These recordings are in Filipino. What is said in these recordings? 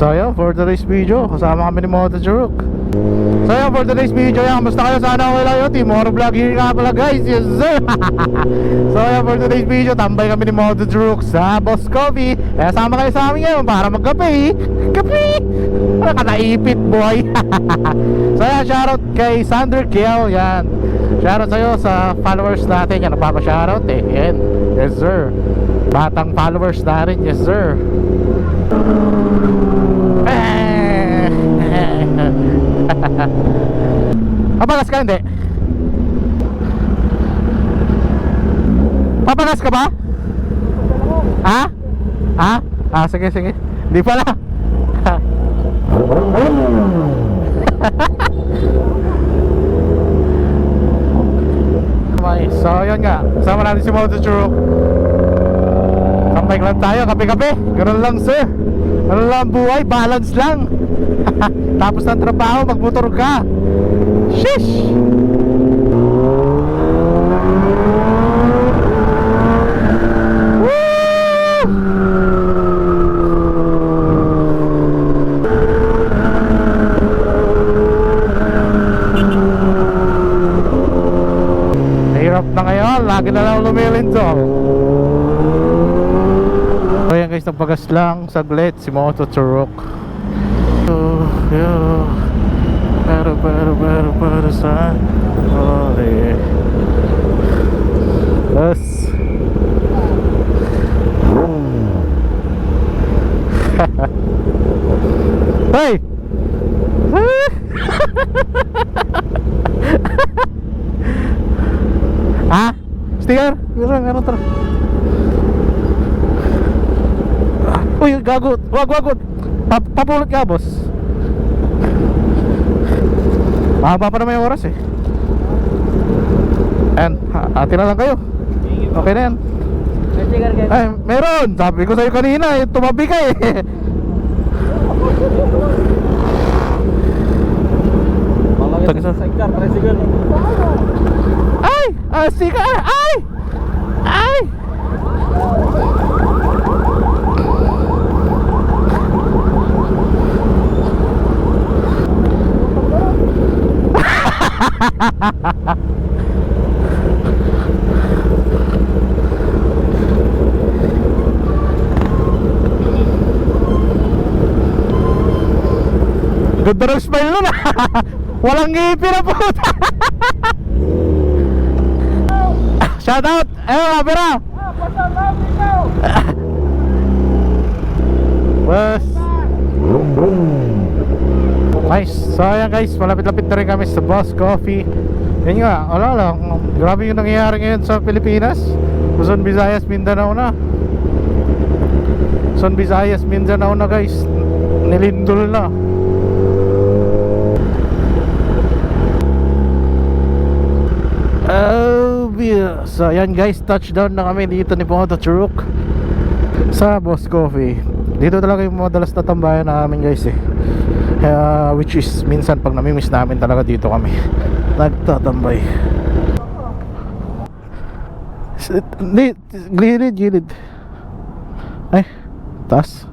So yun, for today's video, kasama kami ni Moto Juruk. So yun, for today's video yan, kamusta kayo? Sana okay lang yun. Timor Vlog here nga pala guys, yes sir. So yun, for today's video, tambay kami ni Moto Juruk sa Boss Coffee. Kaya sama kayo sa amin ngayon para magkape. Kape! Nakanaipit boy. So yan, shoutout kay Sander Kiel. Yan, shoutout sa'yo sa followers natin. Yan, nagpapa-shoutout eh. Yan, yes sir. Batang followers natin, yes sir. Papagas ka hindi? Papagas ka ba? Ha? Ha? Ah, sige sige. Hindi pala. So yun nga, sama natin si Moto Juruk. Kampay lang tayo, kape-kape. Ganun lang sir. Ano lang buhay, balance lang. Tapos ng trabaho, magmotor ka. Shish! Woo! Hirap na ngayon, lagi na lang lumilindol. So yan guys, nagpagas lang saglit si Moto Juruk. Para sa ole. Yes. Hey. Ah, sticker? Meron tara. Uy, gago. Wag. Papulot ka, boss. Mahaba pa naman yung oras eh. And, ati na lang kayo. Okay na yan. Ay, meron. Sabi ko sa'yo kanina, tumabi ka eh. Ay! Sticker! Ay! Ay! Ganda ng smile nun. Walang ngipin na po. Shout out. Pera. Bus. Nice. So ayan guys, malapit-lapit na rin kami sa Boss Coffee. Yan nga, wala lang. Grabe yung nangyayari ngayon sa Pilipinas. Luzon, Visayas, Mindanao na. Luzon, Visayas, Mindanao na guys. Nilindol na. So ayan guys, touchdown na kami dito ni Moto Juruk sa Boss Coffee. Dito talaga yung madalas na tambayan namin guys eh. Which is minsan pag namimiss namin talaga dito kami nagtatambay. Hindi, gilid. Ay, taas.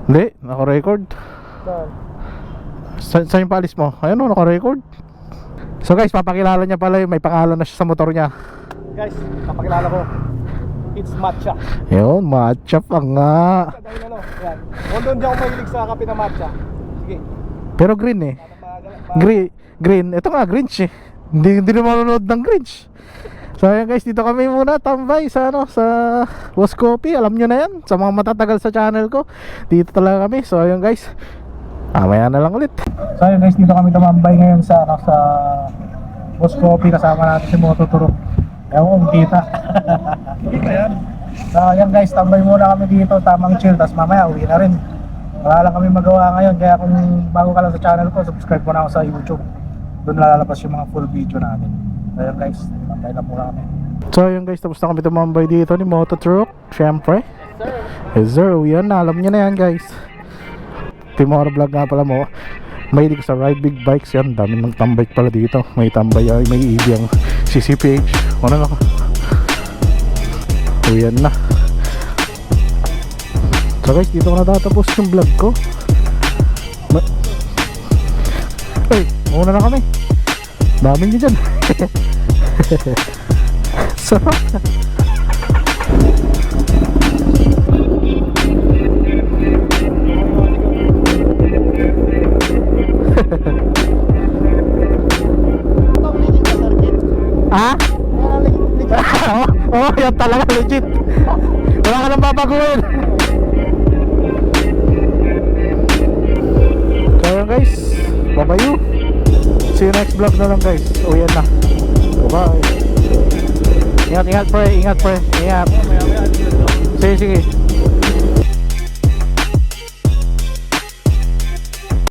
Hindi, naka-record. Saan yung palis mo? Ayun o, naka-record. So guys, papakilala niya pala, may pangalan na siya sa motor niya. Guys, papakilala ko. It's matcha. Yun, matcha pa nga. Dahil ano, yan. Although hindi ako mahilig sa kape na matcha. Sige. Pero green eh. Green. Ito nga, Grinch eh. Hindi na manonood ng Grinch. So ayan guys, dito kami muna tambay sa sa Boss Coffee. Alam nyo na yan, sa mga matatagal sa channel ko. Dito talaga kami. So ayan guys, mamaya na lang ulit. So ayan guys, dito kami tumambay ngayon sa Boss Coffee. Kasama natin si Moto Juruk. Ewan kong kita. Hindi ba yan? So ayan guys, tambay muna kami dito, tamang chill. Tapos mamaya uwi na rin. Wala lang kami magawa ngayon. Kaya kung bago ka lang sa channel ko, subscribe mo na ako sa YouTube. Doon lalabas yung mga full video natin. So ayan guys, tambay na muna kami. So ayan guys, tapos na kami tumambay dito ni Moto Juruk. Siyempre, yes sir, uwi na. Alam nyo na yan guys. Timor Vlog nga pala mo. Mahilig sa ride big bikes yan. Dami ng tambay pala dito. May tambay, may EV ang CCPH. Ano na? So yan na. So So guys, dito ko natatapos yung vlog ko. Ay, muna na kami. Dami nyo dyan. Sarap. Ha? Oo, yan talaga legit. Wala ka nang babaguhin. So yun guys, babayu. See you next vlog na lang guys. Uyan na. Bye. Ingat, ingat pre, ingat pre, ingat. Sige, sige.